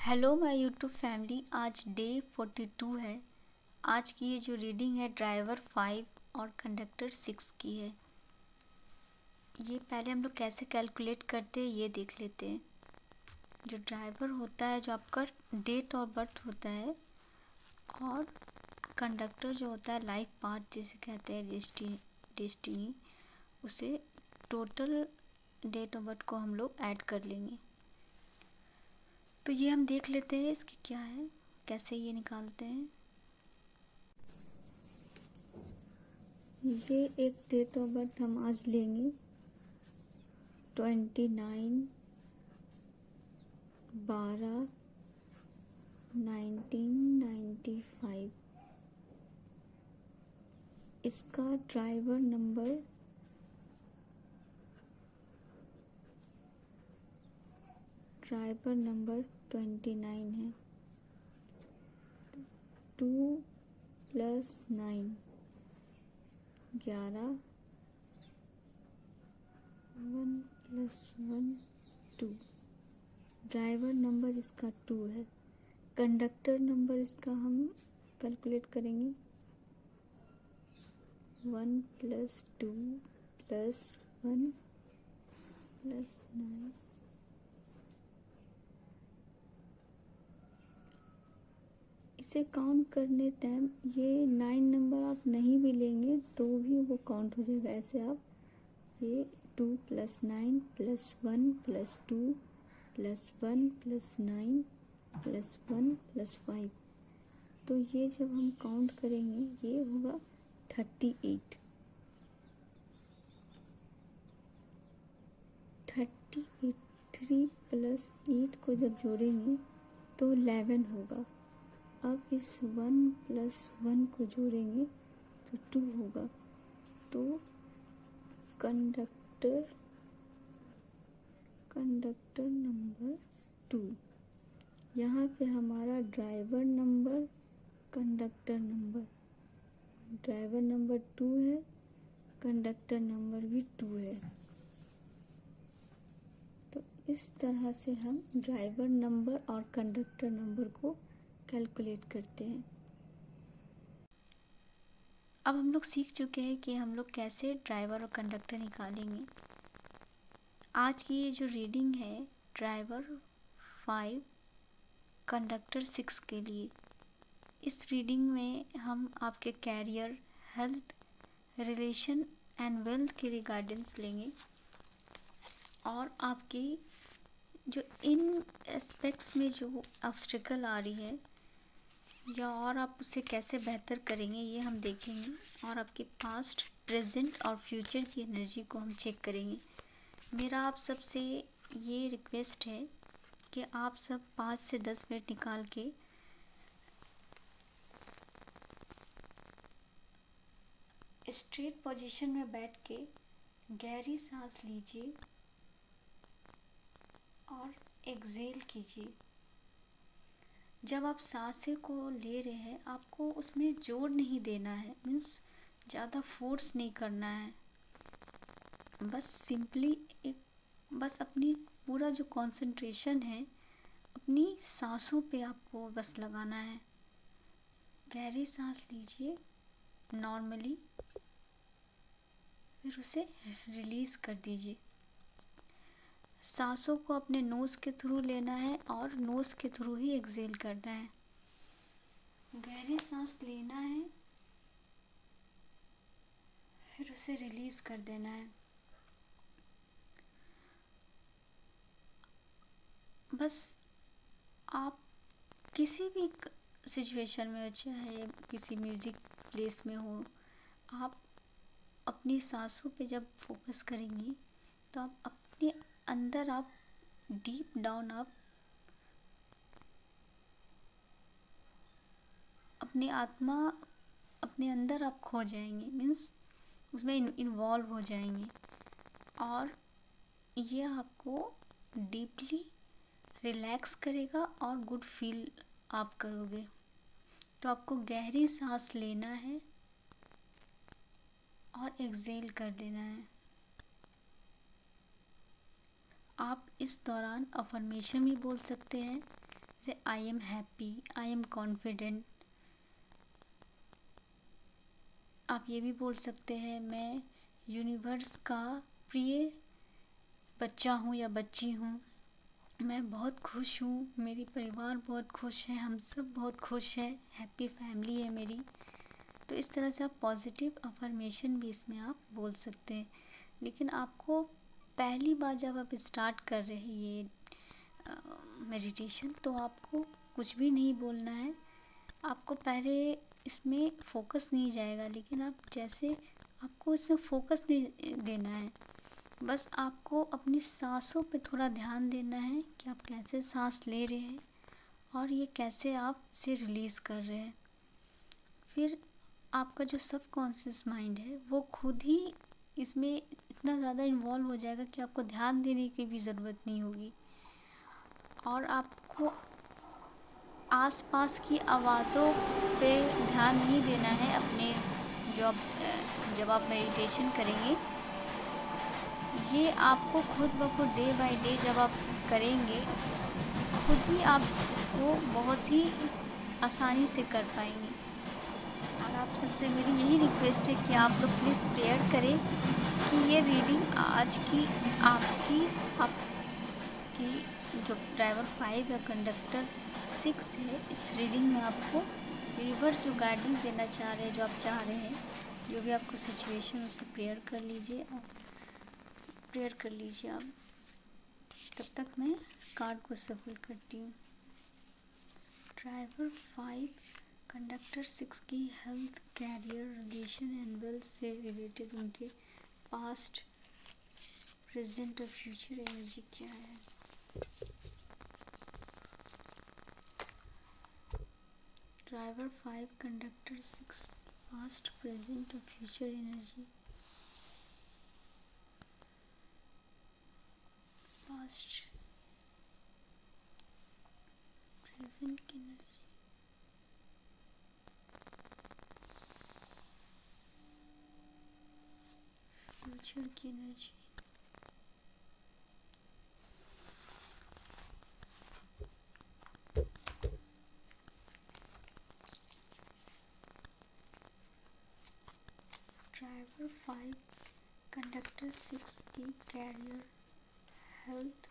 Hello my YouTube family. आज day 42 है। आज की ये जो रीडिंग है ड्राइवर 5 और कंडक्टर 6 की है। ये पहले हम लोग कैसे कैलकुलेट करते हैं ये देख लेते हैं। जो ड्राइवर होता है, जो आपका डेट और बर्थ होता है, और कंडक्टर जो होता है लाइफ पाथ जिसे कहते हैं डेस्टिनी, उसे टोटल डेट और बर्थ को हम लोग ऐड कर लेंगे। तो ये हम देख लेते हैं इसकी क्या है, कैसे ये निकालते हैं। ये एक डेट ऑफ बर्थ हम आज लेंगे 29/12/1995। इसका ड्राइवर नंबर 29 है। 2 + 9 11, 1 + 1 2। ड्राइवर नंबर इसका 2 है। कंडक्टर नंबर इसका हम कैलकुलेट करेंगे 1 + 2 + 1 + 9। इसे काउंट करने टाइम ये 9 नंबर आप नहीं भी लेंगे तो भी वो काउंट हो जाएगा। ऐसे आप ये 2 + 9 + 1 + 2 + 1 + 9 + 1 + 5, तो ये जब हम काउंट करेंगे ये होगा 38। 38 3 + 8 को जब जोड़ेंगे तो 11 होगा। अब इस 1 + 1 को जोड़ेंगे तो 2 होगा। तो कंडक्टर नंबर 2। यहाँ पे हमारा driver number, conductor number, driver number 2 है, कंडक्टर नंबर भी 2 है। तो इस तरह से हम ड्राइवर नंबर और कंडक्टर नंबर को कैलकुलेट करते हैं। अब हम लोग सीख चुके हैं कि हम लोग कैसे ड्राइवर और कंडक्टर निकालेंगे। आज की ये जो रीडिंग है ड्राइवर 5 कंडक्टर 6 के लिए, इस रीडिंग में हम आपके career, health, relation and wealth के लिए गाइडेंस लेंगे और आपकी जो इन एस्पेक्ट्स में जो ऑब्स्टिकल आ रही है या और आप उसे कैसे बेहतर करेंगे ये हम देखेंगे। और आपके पास्ट, प्रेजेंट और फ्यूचर की एनर्जी को हम चेक करेंगे। मेरा आप सबसे ये रिक्वेस्ट है कि आप सब 5 से 10 मिनट निकाल के स्ट्रेट पोजीशन में बैठ के गहरी सांस लीजिए और एक्सहेल कीजिए। जब आप सांसें को ले रहे हैं आपको उसमें जोर नहीं देना है, मीन्स ज़्यादा फोर्स नहीं करना है। बस सिंपली बस अपनी पूरा जो कंसंट्रेशन है अपनी सांसों पे आपको बस लगाना है। गहरी सांस लीजिए नॉर्मली, फिर उसे रिलीज़ कर दीजिए। सांसों को अपने नोज़ के थ्रू लेना है और नोज़ के थ्रू ही एक्सहेल करना है। गहरी सांस लेना है, फिर उसे रिलीज़ कर देना है। बस आप किसी भी सिचुएशन में हो, चाहे किसी म्यूज़िक प्लेस में हो, आप अपनी सांसों पे जब फोकस करेंगी तो आप अपने अंदर, आप डीप डाउन, आप अपनी आत्मा अपने अंदर आप खो जाएंगे, मीन्स उसमें इन्वॉल्व हो जाएंगे और ये आपको डीपली रिलैक्स करेगा और गुड फील आप करोगे। तो आपको गहरी सांस लेना है और एक्सहेल कर देना है। आप इस दौरान अफर्मेशन भी बोल सकते हैं, जैसे I am happy, I am confident. आप ये भी बोल सकते हैं मैं यूनिवर्स का प्रिय बच्चा हूँ या बच्ची हूँ, मैं बहुत खुश हूँ, मेरी परिवार बहुत खुश है, हम सब बहुत खुश हैं, हैप्पी फैमिली है मेरी। तो इस तरह से आप पॉजिटिव अफर्मेशन भी इसमें आप बोल सकते हैं। लेकिन आपको पहली बार जब आप स्टार्ट कर रहे हैं ये मेडिटेशन, तो आपको कुछ भी नहीं बोलना है। आपको पहले इसमें फोकस नहीं जाएगा, लेकिन आप जैसे आपको इसमें फोकस देना है, बस आपको अपनी सांसों पे थोड़ा ध्यान देना है कि आप कैसे सांस ले रहे हैं और ये कैसे आप इसे रिलीज़ कर रहे हैं। फिर आपका जो सबकॉन्शियस माइंड है वो खुद ही इसमें इतना ज़्यादा इन्वॉल्व हो जाएगा कि आपको ध्यान देने की भी ज़रूरत नहीं होगी। और आपको आसपास की आवाज़ों पे ध्यान नहीं देना है अपने जब आप मेडिटेशन करेंगे। ये आपको खुद ब खुद डे बाय डे जब आप करेंगे, खुद ही आप इसको बहुत ही आसानी से कर पाएंगे। और आप सबसे मेरी यही रिक्वेस्ट है कि आप लोग प्लीज़ प्रेयर करें कि ये रीडिंग आज की आपकी जो ड्राइवर 5 या कंडक्टर 6 है, इस रीडिंग में आपको यूनिवर्स जो गाइडेंस देना चाह रहे हैं, जो आप चाह रहे हैं, जो भी आपको सिचुएशन, उससे प्रेयर कर लीजिए आप। तब तक मैं कार्ड को सफल करती हूँ। ड्राइवर 5 कंडक्टर 6 की health, career, relation and wealth से रिलेटेड उनके पास्ट, प्रेजेंट और फ्यूचर एनर्जी क्या है। ड्राइवर 5 कंडक्टर 6 पास्ट, प्रेजेंट और फ्यूचर एनर्जी। पास्ट, प्रेजेंट की एनर्जी, फ्यूचर की एनर्जी। ड्राइवर 5 कंडक्टर 6 की career, health,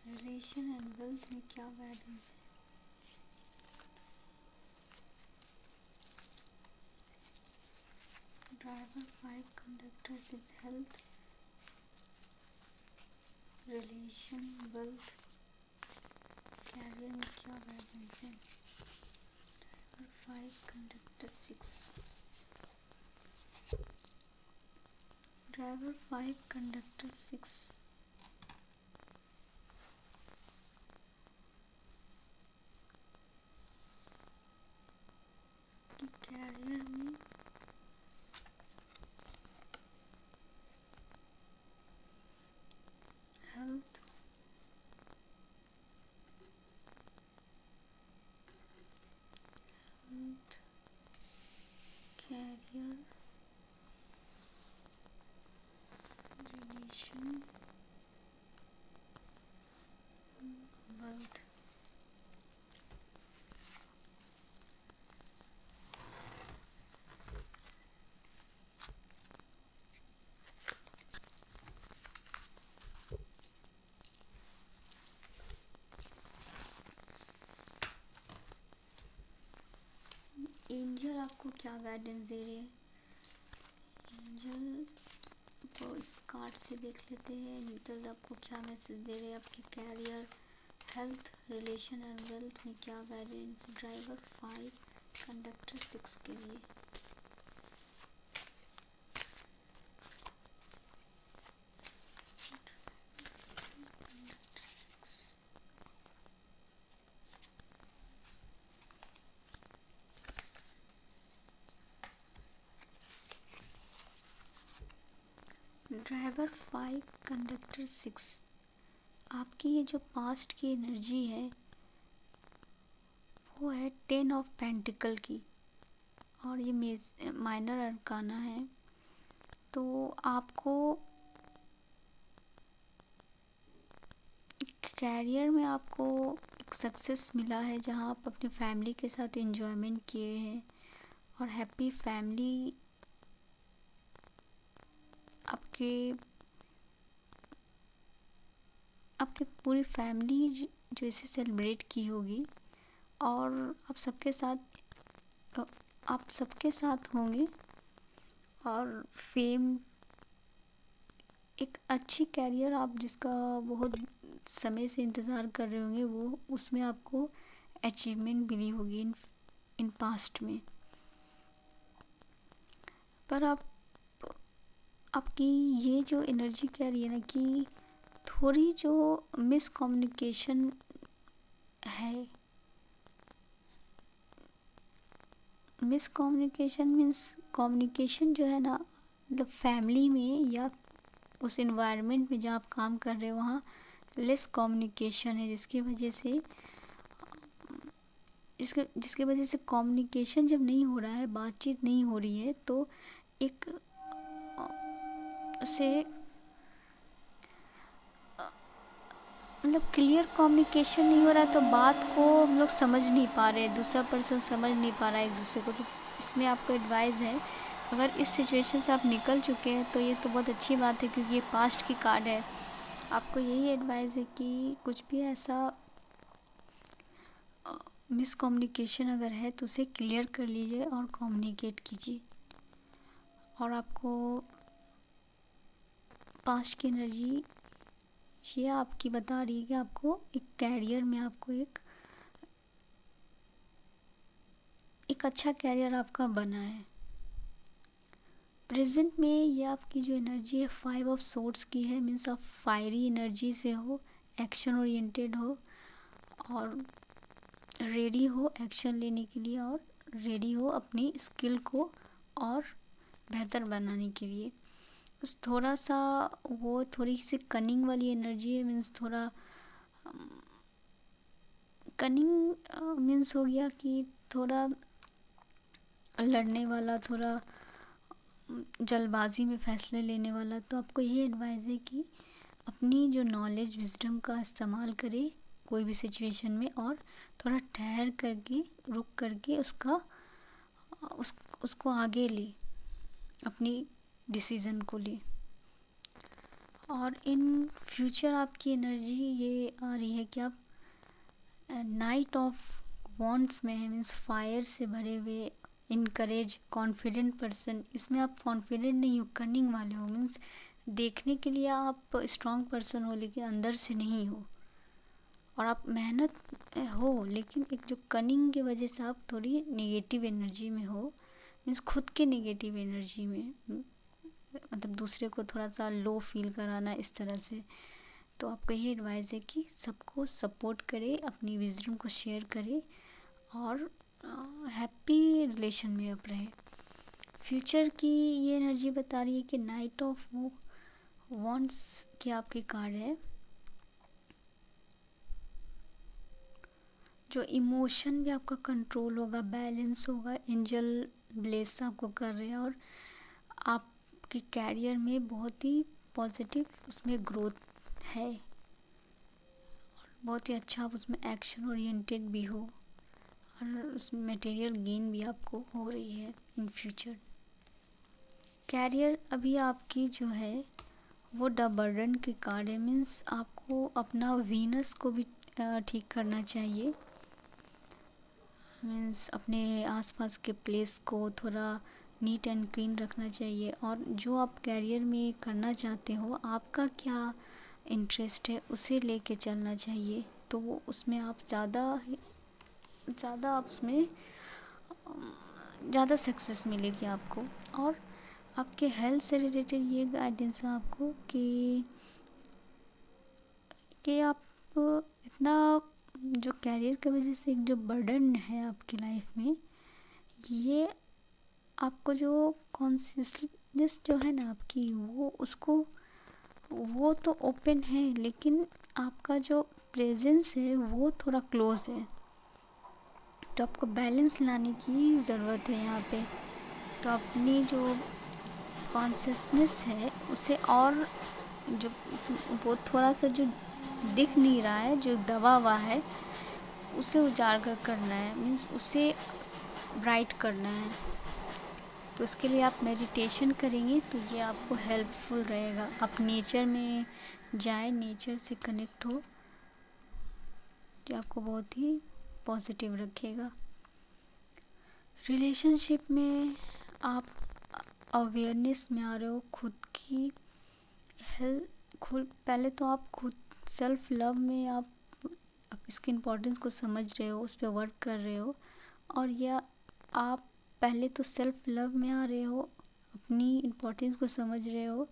relation and wealth में क्या गाइडेंस है। Driver 5 conductor 6 health, relation, wealth, career में क्या गाइडेंस है। ड्राइवर 5 कंडक्टर 6, ड्राइवर 5 कंडक्टर 6 की कैरियर में health, career, relation, wealth. Angel आपको क्या गाइडेंस दे रहे हैं। एंजल को इस कार्ड से देख लेते हैं। एंजल आपको क्या मैसेज दे रहे हैं आपके career, health, relation and wealth में क्या गाइडेंस ड्राइवर 5 कंडक्टर 6 के लिए। ड्राइवर 5 कंडक्टर 6, आपकी ये जो पास्ट की एनर्जी है वो है 10 ऑफ पेंटिकल की, और ये माइनर अरकाना है। तो आपको कैरियर में आपको एक सक्सेस मिला है जहाँ आप अपने फैमिली के साथ एंजॉयमेंट किए हैं और हैप्पी फैमिली आपके आपके पूरी फैमिली जो इसे सेलिब्रेट की होगी और आप सबके साथ होंगे और फेम एक अच्छी कैरियर आप जिसका बहुत समय से इंतज़ार कर रहे होंगे वो उसमें आपको अचीवमेंट मिली होगी इन पास्ट में। पर आपकी ये जो एनर्जी कह रही है ना कि थोड़ी जो मिसकम्युनिकेशन है, मिसकम्युनिकेशन मीन्स कम्युनिकेशन जो है ना, मतलब फैमिली में या उस इन्वायरमेंट में जहाँ आप काम कर रहे हो वहाँ लेस कम्युनिकेशन है, जिसकी वजह से कम्युनिकेशन जब नहीं हो रहा है, बातचीत नहीं हो रही है, तो एक से मतलब क्लियर कम्युनिकेशन नहीं हो रहा है तो बात को हम लोग समझ नहीं पा रहे, दूसरा पर्सन समझ नहीं पा रहा है एक दूसरे को। तो इसमें आपको एडवाइस है, अगर इस सिचुएशन से आप निकल चुके हैं तो ये तो बहुत अच्छी बात है क्योंकि ये पास्ट की कार्ड है। आपको यही एडवाइस है कि कुछ भी ऐसा मिसकम्युनिकेशन अगर है तो उसे क्लियर कर लीजिए और कम्युनिकेट कीजिए। और आपको पास्ट की एनर्जी ये आपकी बता रही है कि आपको एक कैरियर में आपको एक अच्छा कैरियर आपका बना है। प्रेजेंट में ये आपकी जो एनर्जी है 5 ऑफ सोर्ड्स की है, मीन्स आप फायरी एनर्जी से हो, एक्शन ओरिएंटेड हो और रेडी हो एक्शन लेने के लिए और रेडी हो अपनी स्किल को और बेहतर बनाने के लिए। बस थोड़ा सा वो थोड़ी सी कनिंग वाली एनर्जी है, मीन्स थोड़ा कनिंग मीन्स हो गया कि थोड़ा लड़ने वाला, थोड़ा जल्दबाजी में फैसले लेने वाला। तो आपको ये एडवाइस है कि अपनी जो नॉलेज विजडम का इस्तेमाल करें कोई भी सिचुएशन में और थोड़ा ठहर करके रुक करके उसको आगे ले, अपनी डिसीज़न को ले। और इन फ्यूचर आपकी एनर्जी ये आ रही है कि आप नाइट ऑफ वॉन्ड्स में है, मीन्स फायर से भरे हुए इनकरेज कॉन्फिडेंट पर्सन। इसमें आप कॉन्फिडेंट नहीं हो, कनिंग वाले हो, मीन्स देखने के लिए आप स्ट्रॉन्ग पर्सन हो लेकिन अंदर से नहीं हो। और आप मेहनत हो लेकिन एक जो कनिंग की वजह से आप थोड़ी नेगेटिव एनर्जी में हो, मीन्स खुद के नेगेटिव एनर्जी में, मतलब दूसरे को थोड़ा सा लो फील कराना इस तरह से। तो आपको ये एडवाइस है कि सबको सपोर्ट करें, अपनी विजडम को शेयर करें और हैप्पी रिलेशन में आप रहे। फ्यूचर की ये एनर्जी बता रही है कि नाइट ऑफ वॉन्ड्स की आपकी कार्ड है, जो इमोशन भी आपका कंट्रोल होगा, बैलेंस होगा, एंजल ब्लेस आपको कर रहे हैं और आपके कैरियर में बहुत ही पॉजिटिव उसमें ग्रोथ है और बहुत ही अच्छा आप उसमें एक्शन ओरिएंटेड भी हो और उसमें मटेरियल गेन भी आपको हो रही है इन फ्यूचर। कैरियर अभी आपकी जो है वो बर्डन की कार्ड है, मीन्स आपको अपना वीनस को भी ठीक करना चाहिए, मीन्स अपने आसपास के प्लेस को थोड़ा नीट एंड क्लीन रखना चाहिए। और जो आप कैरियर में करना चाहते हो, आपका क्या इंटरेस्ट है उसे लेके चलना चाहिए। तो वो उसमें आप ज़्यादा आप उसमें ज़्यादा सक्सेस मिलेगी आपको। और आपके हेल्थ से रिलेटेड ये गाइडेंस है आपको कि आप इतना जो कैरियर की वजह से एक जो बर्डन है आपकी लाइफ में, ये आपको जो कॉन्शियसनेस जो है ना आपकी वो तो ओपन है लेकिन आपका जो प्रेजेंस है वो थोड़ा क्लोज है। तो आपको बैलेंस लाने की ज़रूरत है यहाँ पे। तो अपनी जो कॉन्शियसनेस है उसे और जो वो थोड़ा सा जो दिख नहीं रहा है, जो दबा हुआ है, उसे उजागर करना है, मीन्स उसे ब्राइट करना है। तो उसके लिए आप मेडिटेशन करेंगे तो ये आपको हेल्पफुल रहेगा। आप नेचर में जाए, नेचर से कनेक्ट हो, जो आपको बहुत ही पॉजिटिव रखेगा। रिलेशनशिप में आप अवेयरनेस में आ रहे हो, खुद की हेल्थ, खुद पहले तो आप खुद सेल्फ लव में आप इसकी इम्पोर्टेंस को समझ रहे हो, उस पर वर्क कर रहे हो। और या आप पहले तो सेल्फ लव में आ रहे हो, अपनी इम्पोर्टेंस को समझ रहे हो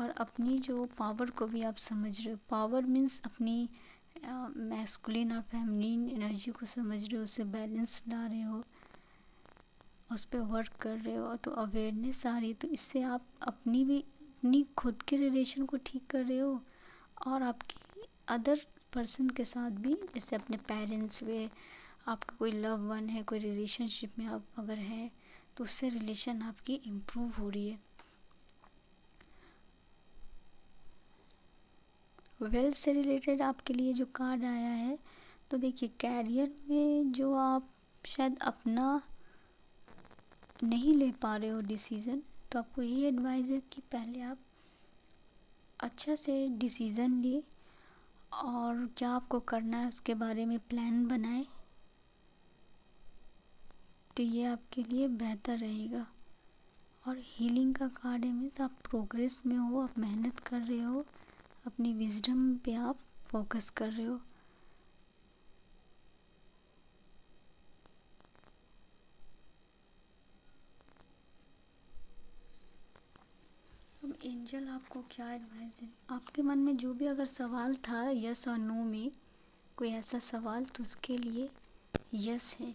और अपनी जो पावर को भी आप समझ रहे हो। पावर मीन्स अपनी मैस्कुलिन और फेमिनिन एनर्जी को समझ रहे हो, उसे बैलेंस ला रहे हो, उस पर वर्क कर रहे हो। तो अवेयरनेस आ रही है, तो इससे आप अपनी खुद के रिलेशन को ठीक कर रहे हो और आपकी अदर पर्सन के साथ भी, जैसे अपने पेरेंट्स में, आपका कोई लव वन है, कोई रिलेशनशिप में आप अगर है तो उससे रिलेशन आपकी इम्प्रूव हो रही है। वेल्थ से रिलेटेड आपके लिए जो कार्ड आया है, तो देखिए कैरियर में जो आप शायद अपना नहीं ले पा रहे हो डिसीज़न, तो आपको यही एडवाइस है कि पहले आप अच्छा से डिसीज़न लिए और क्या आपको करना है उसके बारे में प्लान बनाएं, तो ये आपके लिए बेहतर रहेगा। और हीलिंग का कार्ड है, मीन्स आप प्रोग्रेस में हो, आप मेहनत कर रहे हो, अपनी विजडम पे आप फोकस कर रहे हो। अब एंजल आपको क्या एडवाइस है, आपके मन में जो भी अगर सवाल था यस और नो में कोई ऐसा सवाल, तो उसके लिए यस है।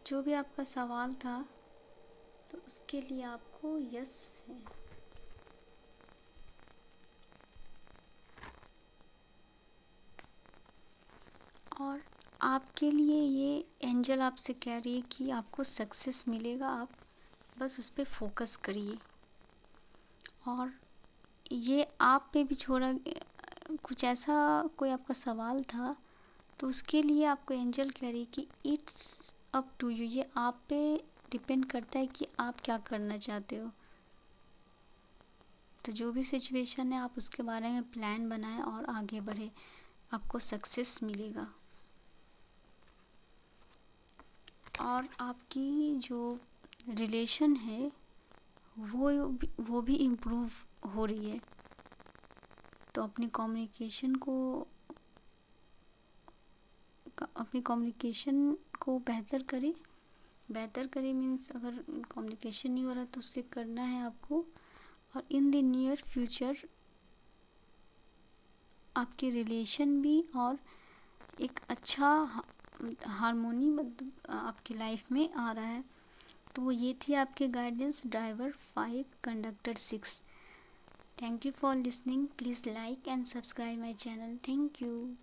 जो भी आपका सवाल था तो उसके लिए आपको यस है। और आपके लिए ये एंजल आपसे कह रही है कि आपको सक्सेस मिलेगा, आप बस उस पर फोकस करिए। और ये आप पे भी छोड़ा, कुछ ऐसा कोई आपका सवाल था तो उसके लिए आपको एंजल कह रही है कि इट्स अप टू यू, ये आप पे डिपेंड करता है कि आप क्या करना चाहते हो। तो जो भी सिचुएशन है आप उसके बारे में प्लान बनाएं और आगे बढ़े, आपको सक्सेस मिलेगा। और आपकी जो रिलेशन है वो भी इम्प्रूव हो रही है। तो अपनी कम्युनिकेशन को बेहतर करें मीन्स अगर कम्युनिकेशन नहीं हो रहा तो उससे करना है आपको। और इन द नियर फ्यूचर आपके रिलेशन भी और एक अच्छा हारमोनी मतलब आपकी लाइफ में आ रहा है। तो ये थी आपके guidance, driver 5, conductor 6। Thank you for listening. Please like and subscribe my channel. Thank you.